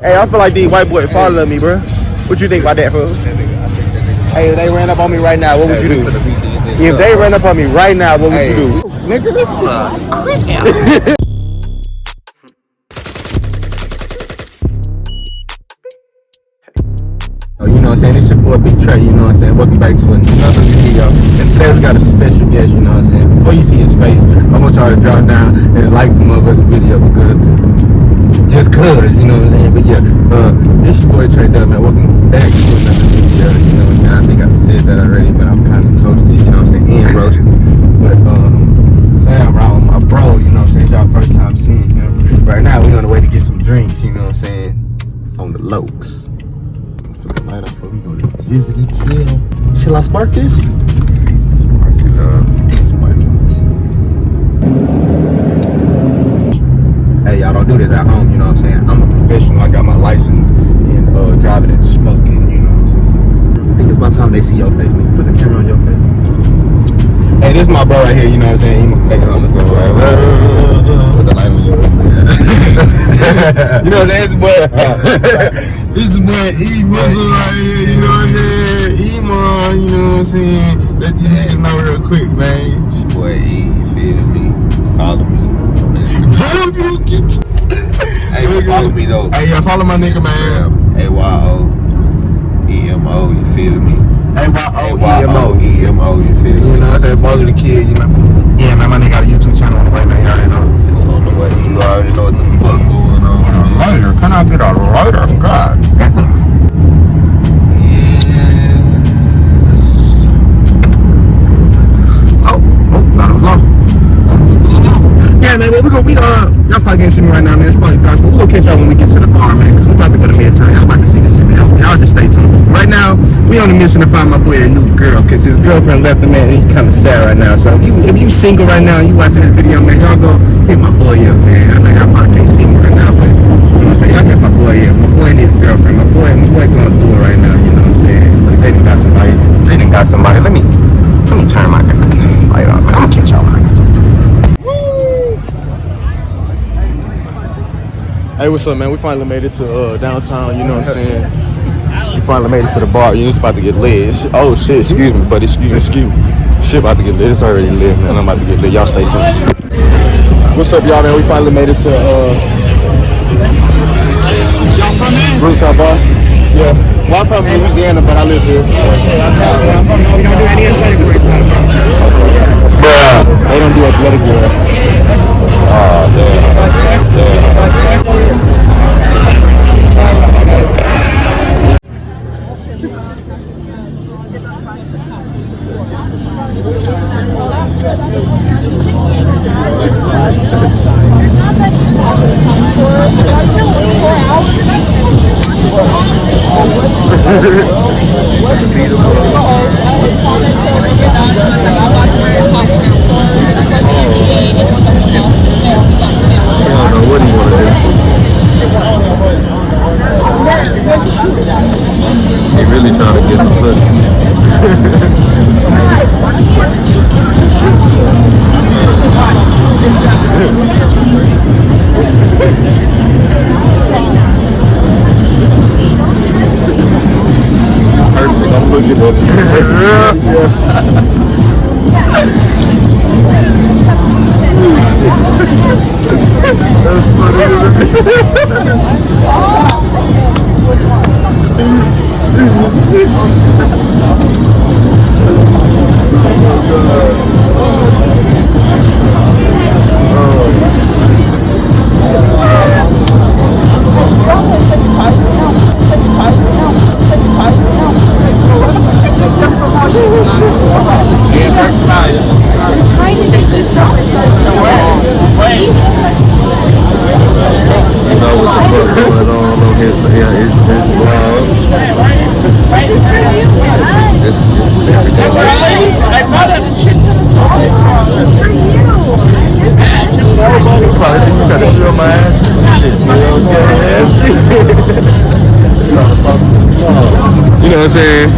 Hey, I feel like these white boys following me, bro. What you think about that, fool? Hey, if they ran up on me right now, what would you do? If they ran up on me right now, what would you do? Nigga, you know what I'm saying? It's your boy Big Trey, you know what I'm saying? Welcome back to another video. And today we got a special guest, you know what I'm saying? Before you see his face, I want y'all to drop down and like the motherfucking video because just cuz, you know what I'm saying? But yeah, it's your boy TREYTUBE, man. Welcome back to another video, you know what I'm saying? I think I said that already, but I'm kind of toasted, you know what I'm saying? And roasted. But today I'm around with my bro, you know what I'm saying? It's y'all first time seeing him. Right now we on the way to get some drinks, you know what I'm saying? On the Lokes. Light up before we go to Jizzity Hill. Shall I spark this? Spark it up. Spark it. Hey, y'all don't do this at home, you know what I'm saying? I'm a professional. I got my license in driving and smoking, you know what I'm saying? I think it's about time they see your face. Nigga, put the camera on your face. Hey, this is my bro right here, you know what I'm saying? He like on the stuff like put the light on your face. You know what I'm saying? It's the boy E-Missile right here, you know what I'm saying? E-Mon, you know what I'm saying? Let these niggas know real quick, man. It's your boy E, you feel me? Follow me on Instagram. Hey, follow me though. Hey, yeah, follow my nigga, man. AYOEMO, you feel me? AYOEMO, you feel me? You know what I'm saying? Follow the kid, you know? Yeah, man, my nigga got a YouTube channel on the way, man. You already know. It's on the way. You already know what the fuck going on. Lighter, can I get a lighter? God. Yeah, man, y'all probably can't see me right now, man. It's probably dark, but we'll catch y'all when we get to the bar, man, because we're about to go to Midtown. Y'all about to see this shit, man. Y'all just stay tuned. Right now, we on a mission to find my boy a new girl, because his girlfriend left him, man, and he kind of sad right now. So if you single right now and you watching this video, man, y'all go hit my boy up, man. I know y'all probably can't see me right now, but you know what I'm saying? Y'all hit my boy up. My boy need a girlfriend. My boy gonna do it right now, you know what I'm saying? Look, they done got somebody. Let me turn my light off, man. I'm gonna catch y'all when I get to it. Hey, what's up, man? We finally made it to downtown, you know what I'm saying? We finally made it to the bar. It's about to get lit. Oh, shit, excuse me, buddy. Excuse me. Shit about to get lit. It's already lit, man. I'm about to get lit. Y'all stay tuned. What's up, y'all, man? We finally made it to Rooftop Bar. Yeah. Well, I'm from Louisiana, but I live here. I'm from we don't do any athletic work. Bruh, they don't do athletic work. Oh, damn. He really trying to get some pussy. Perfect. I'm looking at this. That's funny. His vlog. This is everything. I brought up shit to the top. It's for you. You gotta feel my ass. You know what I'm saying?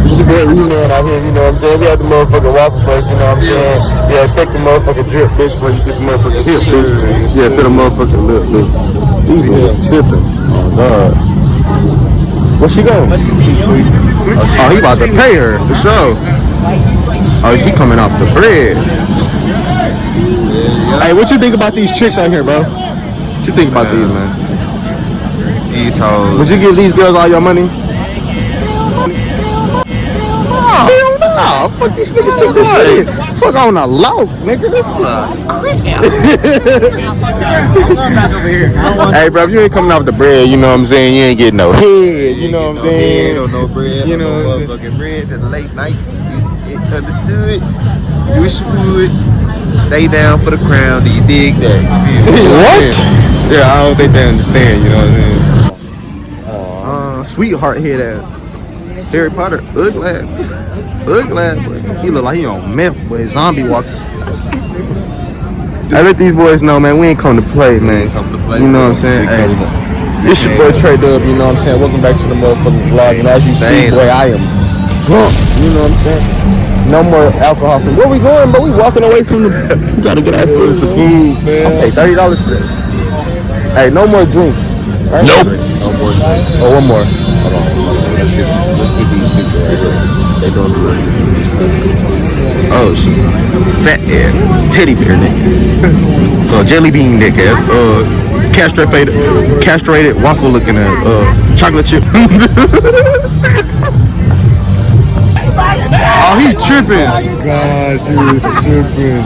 It's a good email out here, you know what I'm saying? We had the motherfucking waffle first, you know what I'm saying? Yeah, check the motherfucking drip, bitch, before you get the motherfucking hip, bitch. Yeah, to the motherfucking lip, bitch. These niggas tripping. Oh God. Where she go? Oh, he about to pay her for sure. Oh, he coming off the bread. Hey, what you think about these chicks out here, bro? What you think about these, man? These hoes. Would you give these girls all your money? Hell no. Fuck these niggas think this shit. Fuck on the low, nigga. Hey, bro, if you ain't coming off the bread, you know what I'm saying? You ain't getting no head, you know what I'm saying? No bread, you know, no motherfucking bread to the late night. You understood? You wish you would. Stay down for the crown. Do you dig that? What? Yeah, I don't think they understand, you know what I'm saying? Sweetheart head ass. Harry Potter, ugly ass. Ugly ass, boy. He look like he on meth, boy. Zombie walking. I let these boys know, man, we ain't come to play, man. You know what I'm saying? Hey, this your boy TREYTUBE, you know what I'm saying? Welcome back to the motherfucking vlog. And as you see, boy, I am drunk. You know what I'm saying? No more alcohol. Where we going, but we walking away from the... We gotta get our food. The food, man. Okay, $30 for this. Hey, no more drinks. Right? Nope. No more drinks. Oh, one more. Hold on. Let's get these people right here. They don't do it. Oh, shit. Fat ass. Teddy bear nigga. Jelly bean nigga. Castrated waffle looking at. Chocolate chip. Oh, he tripping. Oh, God, you tripping.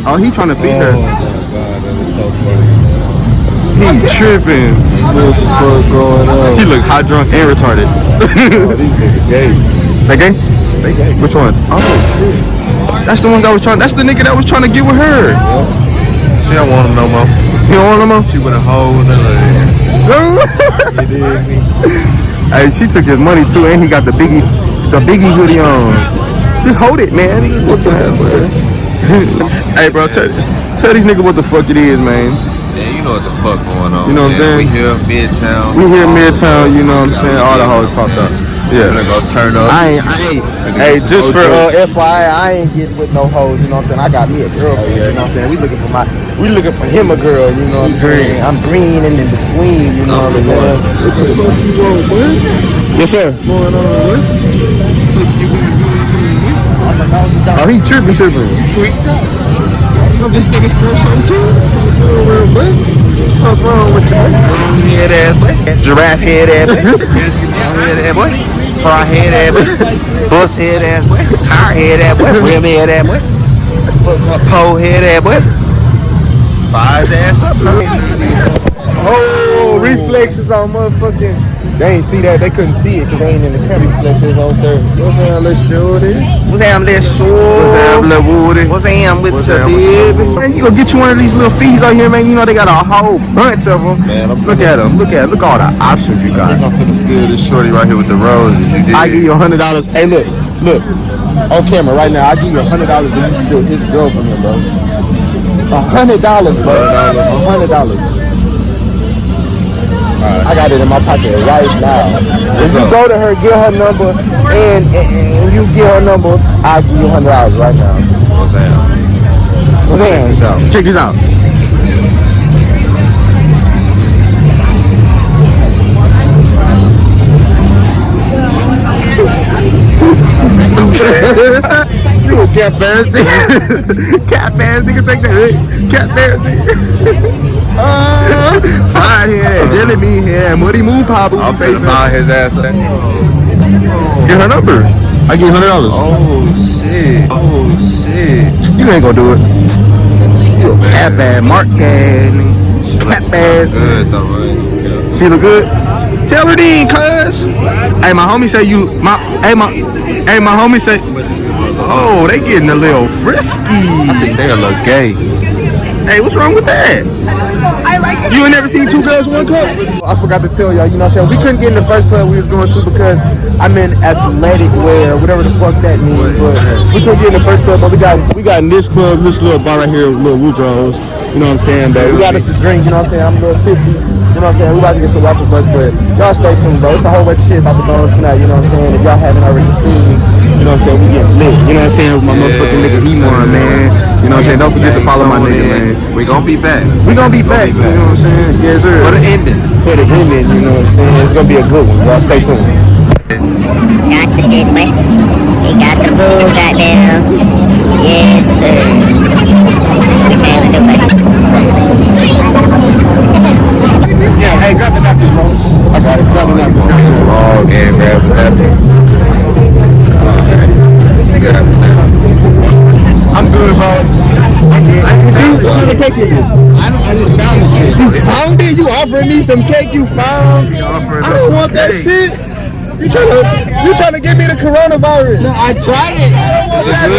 Oh, he trying to feed her. Oh, my God, that is so funny. He tripping. What the fuck going on? He look hot, drunk, and retarded. Oh, these niggas gay. They gay? They gay. Which ones? Oh, shit. That's the ones I was trying. That's the nigga that was trying to get with her. She don't want him no more. You don't want no more? She with a hole in her leg. Hey, she took his money too, and he got the biggie hoodie on. Just hold it, man. Looking at it, man. Hey, bro, tell these niggas what the fuck it is, man. Yeah, you know what the fuck going on. You know what I'm saying? We here Midtown. We here Midtown, you know what I'm saying? All the hoes popped up. Yeah. We're gonna go turn up. I ain't. Hey, just for FYI, I ain't getting with no hoes. You know what I'm saying? I got me a girlfriend. You know what I'm saying? We looking for him a girl. You know what I'm saying? I'm green and in between. You know what I'm saying? Yes, sir. Going on, what? Oh, he tripping. Tweet. This nigga smell something too. What's wrong with you? Head ass boy. Giraffe head ass. Head ass boy. Fry head ass boy. Bus head ass boy. Tire head ass boy. Rim head ass boy. Pole head ass boy. Fire his ass up. Oh, reflexes on motherfucking. They ain't see that. They couldn't see it because they ain't in the camera. Reflexes on there. What's that, little shorty? What's that, little short? What's that, little woody? What's that with the baby? Man, you gonna get you one of these little fees out here, man. You know they got a whole bunch of them. Man, look at them. Look all the options you got. I'm finna steal this shorty right here with the roses. I give you $100. Hey, look. On camera right now. I give you $100 if you steal his girl from him, bro. $100, bro. $100. I got it in my pocket right now. If you go to her, get her number, and you get her number, I'll give you $100 right now. What's that? Check this out. You a cat ass nigga. Cat ass nigga, take that. Cat ass nigga. Fried head, jelly bean head, muddy moon pop. I'm finna buy his ass. Get her number. I give you $100. Oh shit. You ain't gonna do it. You a cat ass, Mark ass, cat ass. Good though, right? She look good. Tell her then, cuz. Hey, my homie say you. Hey, my homie say. Oh, they getting a little frisky. I think they a little gay. Hey, what's wrong with that? I like it. You ain't never seen two girls, one cup? I forgot to tell y'all, you know what I'm saying? We couldn't get in the first club we was going to because I'm in athletic wear, whatever the fuck that means. But we couldn't get in the first club, but we got in this club, this little bar right here, little Woodrows. You know what I'm saying, baby? We got us a drink, you know what I'm saying? I'm a little tipsy. You know what I'm saying? We about to get some waffle bus, but y'all stay tuned, bro. It's a whole bunch of shit about the bone tonight, you know what I'm saying? If y'all haven't already seen, you know what I'm saying, we get lit. You know what I'm saying? With my motherfucking nigga E1, man. You know what I'm saying? Don't forget to follow my nigga, man. We gonna be back. We gonna be back, you know what I'm saying? Yes, sir. For the ending. For the ending, you know what I'm saying? It's gonna be a good one. Y'all stay tuned. Got the shit, man. He got the food, goddamn. Yes, sir. Okay, let's do it. Yeah, hey, grab the napkin, bro. I got it. Grab the napkin. Oh, yeah, grab that. I'm good, bro. See, what kind of cake is it? I just found this shit. You found it? You offering me some cake you found? I don't want that shit. You trying to give me the coronavirus? No, I tried it. I don't want that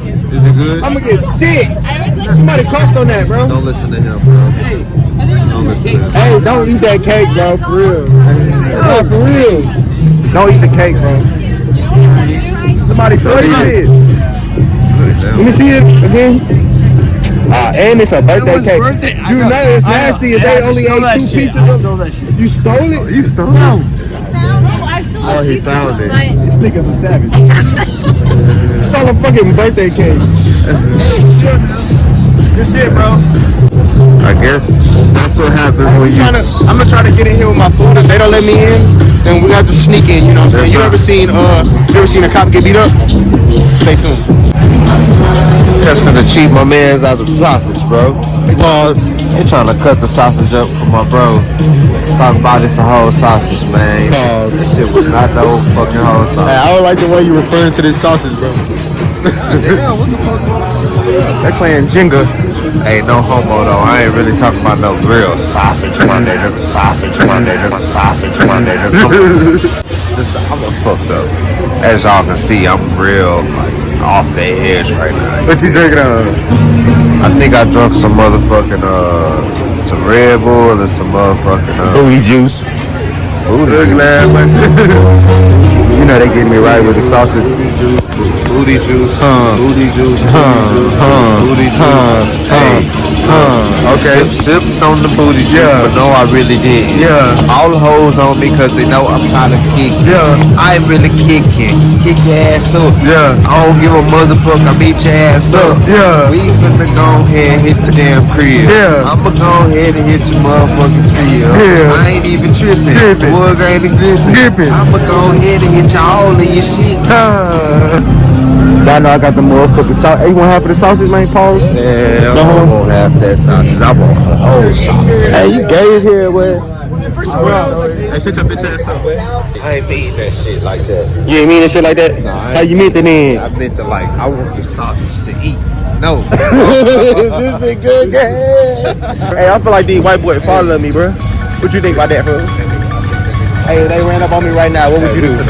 shit. Is it good? I'm gonna get sick. Somebody coughed on that, bro. Don't listen to him, bro. Don't listen to him. Hey, don't eat that cake, bro. For real. No, for real. Don't eat the cake, bro. Somebody throw this shit. Let me see it again. And it's a birthday cake. You know it's nasty if they only ate 2 pieces of it. I stole that shit. You stole it? You stole it? No. Oh, he found it. This nigga's a savage. Stole a fucking birthday cake. Good shit, bro. I guess that's what happens when you. I'm gonna try to get in here with my food. If they don't let me in, then we got to sneak in. You know what I'm saying? You ever seen a cop get beat up? Stay tuned. Just finna cheat my man's out of the sausage, bro. Pause. They trying to cut the sausage up for my bro. Talk about it's a whole sausage, man. Pause. This shit was not the whole fucking whole sausage. Hey, I don't like the way you referring to this sausage, bro. Damn, what the fuck? They playing Jenga. Hey, no homo though. I ain't really talking about no real sausage Monday. Sausage Monday. Sausage Monday. I'm fucked up. As y'all can see, I'm real like off the edge right now. What you drinking on? I think I drunk some motherfucking some Red Bull and some motherfucking Booty juice. booty Man, You know they get me right with the sausage. booty juice, booty juice, booty juice. Okay. Sip on the booty juice, but no, I really did. Yeah. All the hoes on me because they know I'm kind of kicking. Yeah. I ain't really kicking. Kick your ass up. Yeah. I don't give a motherfucker. I beat your ass up. Yeah. We finna go ahead and hit the damn crib. Yeah. I'ma go ahead and hit your motherfucking tree up. Yeah. I ain't even tripping. Wood grain and Gripping. I'ma go ahead and hit y'all in your shit. I know I got the motherfucking sauce. Hey, you want half of the sausage, man? Pause. Yeah, I want half that sausage. I want the whole sausage. Hey, you gave here, boy. hey, sit your bitch ass up. I ain't mean that shit like that. You ain't mean that shit like that? How you meant it then? I meant to like, I want the sausage to eat. No. This is a good game. Hey, I feel like these white boys following me, bro. What you think about that, bro? Hey, if they ran up on me right now, what would you do?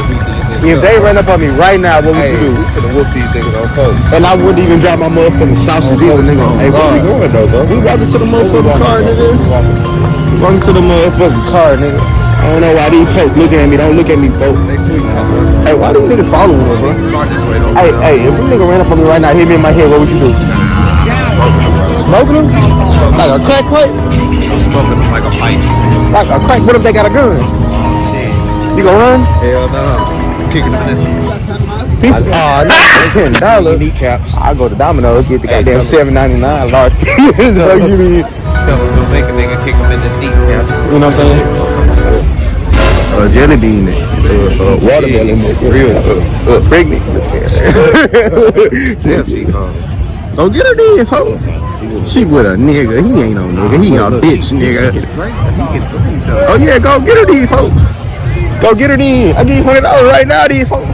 If they ran up on me right now, what would you do? We finna whoop these niggas on folks. And I wouldn't even drop my motherfucking sausage either, nigga. Hey, where we going though, bro? We walking to the motherfucking car, nigga. Walking to the motherfucking car, nigga. I don't know why these folks looking at me. Don't look at me, folks. Hey, why these niggas following me, bro? Hey, if a nigga ran up on me right now, hit me in my head, what would you do? Smoking them? Like a crack pipe? I'm smoking like a pipe. Like a crack? What if they got a gun? Shit. You gonna run? Hell no. Kicking them in Pizza? $10. kneecaps. I go to Domino's, get the goddamn $7.99 large pizza. You mean? Tell them to make a nigga kick them in his kneecaps. You know what I'm saying? Jelly bean, watermelon, real pregnant. Damn, she hung. Go get her then, folks. She with a nigga. He ain't no nigga. He a bitch nigga. Oh yeah, go get her then, folks. Go get her then. I give you $100 right now, then, folks.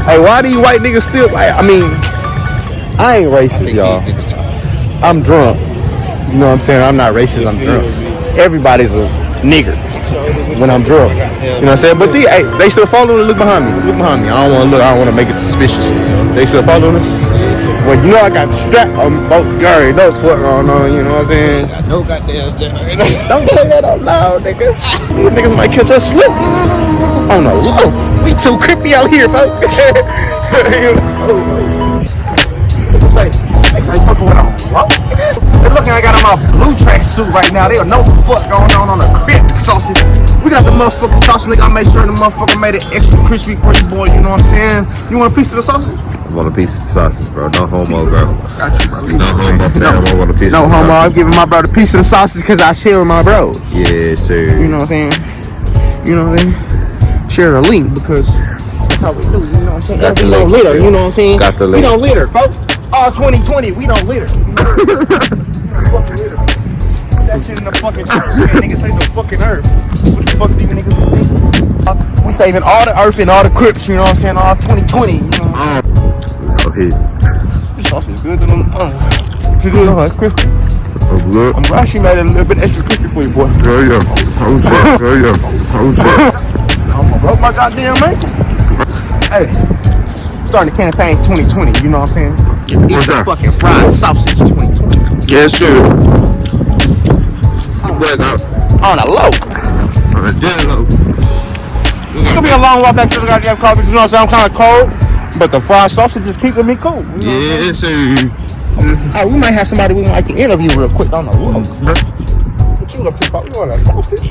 Hey, why these white niggas still? I mean, I ain't racist, y'all. I'm drunk. You know what I'm saying? I'm not racist. I'm drunk. Everybody's a nigger when I'm drunk. You know what I'm saying? But they still following. Look behind me. Look behind me. I don't want to look. I don't want to make it suspicious. They still following us. Well, you know I got the strap on me, folks. You already know what's going on. You know what I'm saying? I know goddamn. Don't say that out loud, nigga. These niggas might catch us slip. Oh no, we too creepy out here, folks. It's like fucking with them. They're looking motherfucking, I got on my blue track suit right now. They don't know what the fuck going on the crib sausage. We got the motherfucking sausage, nigga. I made sure the motherfucker made it extra crispy for you, boy. You know what I'm saying? You want a piece of the sausage? I want a piece of the sausage, bro. No homo, bro. Got you, bro. No homo, fam. I want a piece No of the homo. I'm sausage. giving my brother a piece of the sausage because I share with my bros. Yeah, sure. You know what I'm saying? You know what I'm saying? Share the link because that's how we do. You know what I'm saying? Got the We don't link, litter. yeah. You know what I'm saying? Got the We link. don't litter, folks. All 2020, we don't litter. Fucking litter. That shit in the fucking earth. Man, niggas say the fucking earth. What the fuck do you niggas think? We saving all the earth and all the crips, you know what I'm saying? All 2020, you know what I'm saying? Go ahead. This sausage is good to them. It's good, huh? It's crispy. Oh, look. I'm glad she made it a little bit extra crispy for you, boy. Hell yeah. Oh, shit. Hell yeah. Oh, shit. I'm gonna broke my goddamn man. Hey, starting the campaign 2020, you know what I'm saying? Eat What's the that? fucking fried sausage 2020. Yeah, sure. On a low. On a dead low. It's gonna be a long walk back to the goddamn coffee, you know what I'm saying? I'm kinda cold, but the fried sausage is keeping me cool. You know Yeah, sir. Hey, we might have somebody we might can interview real quick on the low. What you up to, Pop? You want a sausage?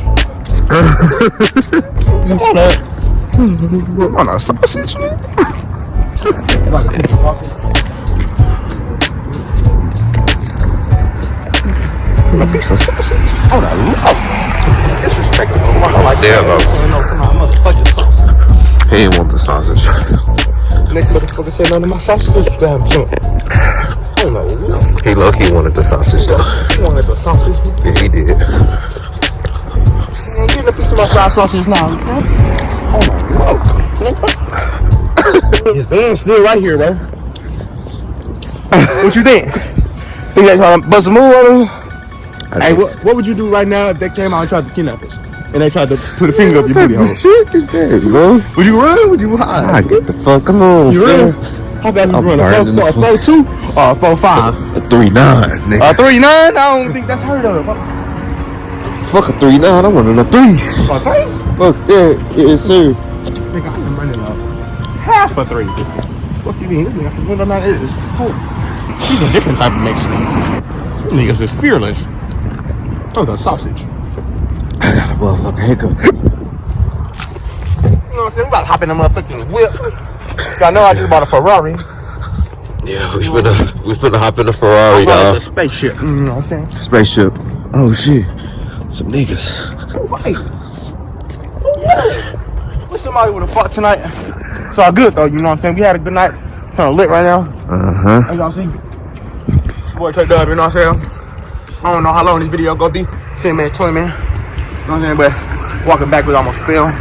You want a sausage, man? Like a piece of coffee. A piece of sausage on a low. Disrespectful. Like Damn, that. Saying, no, come on, motherfucking sausage. He ain't want the sausage. Next motherfucker said none of my sausages. You better have some. Oh no, He low-key wanted the sausage, though. you wanted the sausage. Yeah, he did. Man, get a piece of my fried sausage now. Oh my lord. His band's still right here, bro. What you think? Think they trying to bust a move on him? Hey, what would you do right now if they came out and tried to kidnap us? And they tried to put a finger up your booty hole? shit is that, bro? Would you run? Would you hide? Get the fuck on. You run? fam. How bad you I'm run? A burning the 4-2 or a 4-5? A 3-9, nigga. 3-9? I don't think that's heard of. Fuck a 3-9. I want a 3. A 3? Fuck that. Yes, sir. Nigga, I've been running up half a 3. What you mean? This nigga from window 9 is cold. He's a different type of Mexican. These niggas is fearless. That was a sausage. I got a motherfucking hiccup. You know what I'm saying? We about to hop in the motherfucking whip. Y'all know I just bought a Ferrari. Yeah, we finna hop in the Ferrari, The dog. spaceship. You know what I'm saying? Spaceship. Oh shit. Some niggas. Right. Oh yeah. Wish somebody would have fought tonight. It's all good though, you know what I'm saying? We had a good night. Kind of lit right now. Uh-huh. As y'all see. Boy, TREYTUBE, you know what I'm saying? I don't know how long this video gonna be. 10 minutes, 20 minutes. You know what I'm saying? But walking back with almost film.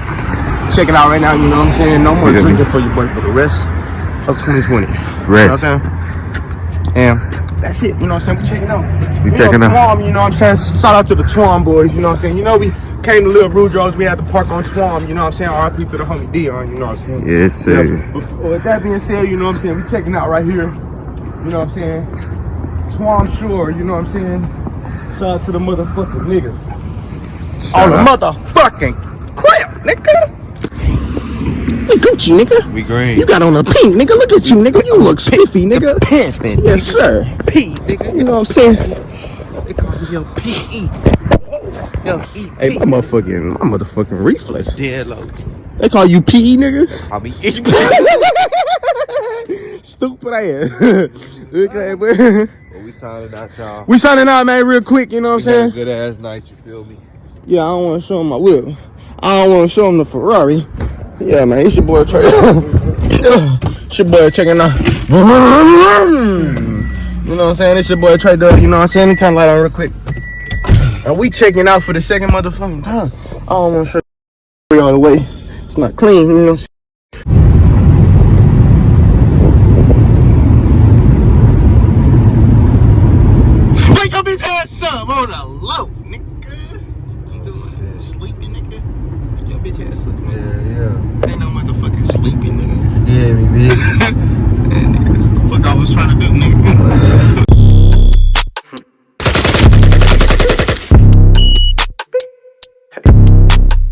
Checking out right now, you know what I'm saying? No more drinking for you, boy, for the rest of 2020. Rest. You know what I'm saying? And that's it, you know what I'm saying? We checking out. We checking out. Twom, you know what I'm saying? Shout out to the Twom boys, you know what I'm saying? You know, we came to Little Rudros, we had to park on Twom, you know what I'm saying? RIP to the homie Dion, you know what I'm saying? Yes, sir. Yeah, but with that being said, you know what I'm saying? We checking out right here, you know what I'm saying? Twom Shore, you know what I'm saying? Shout out to the motherfucking niggas. On the motherfucking crap, nigga. Hey, Gucci, nigga. We green. You got on a pink, nigga. Look at you, nigga. You look spiffy, nigga. Pimpin'. Yes, sir. P, nigga. You know what I'm saying? They call me your P.E. Yo, E. Hey, my motherfucking reflex. Dead low. They call you P, nigga. I'll be Stupid ass. Okay, boy. we signing out, y'all. We signing out, man, real quick. You know what I'm saying? Good ass night, you feel me? Yeah, I don't want to show him my whip. I don't want to show him the Ferrari. Yeah, man, it's your boy Trey. It's your boy checking out. You know what I'm saying? It's your boy TREYTUBE. You know what I'm saying? Let me turn the light on real quick. And we checking out for the second motherfucking time. I don't want to show you all the way. It's not clean, you know what I'm saying? Wake up his ass up on the low, nigga. You doing sleeping, nigga? Wake your bitch ass up, nigga. Yeah. Ain't no motherfucking sleeping, nigga. You scared me, bitch. And nigga, that's the fuck I was trying to do, nigga.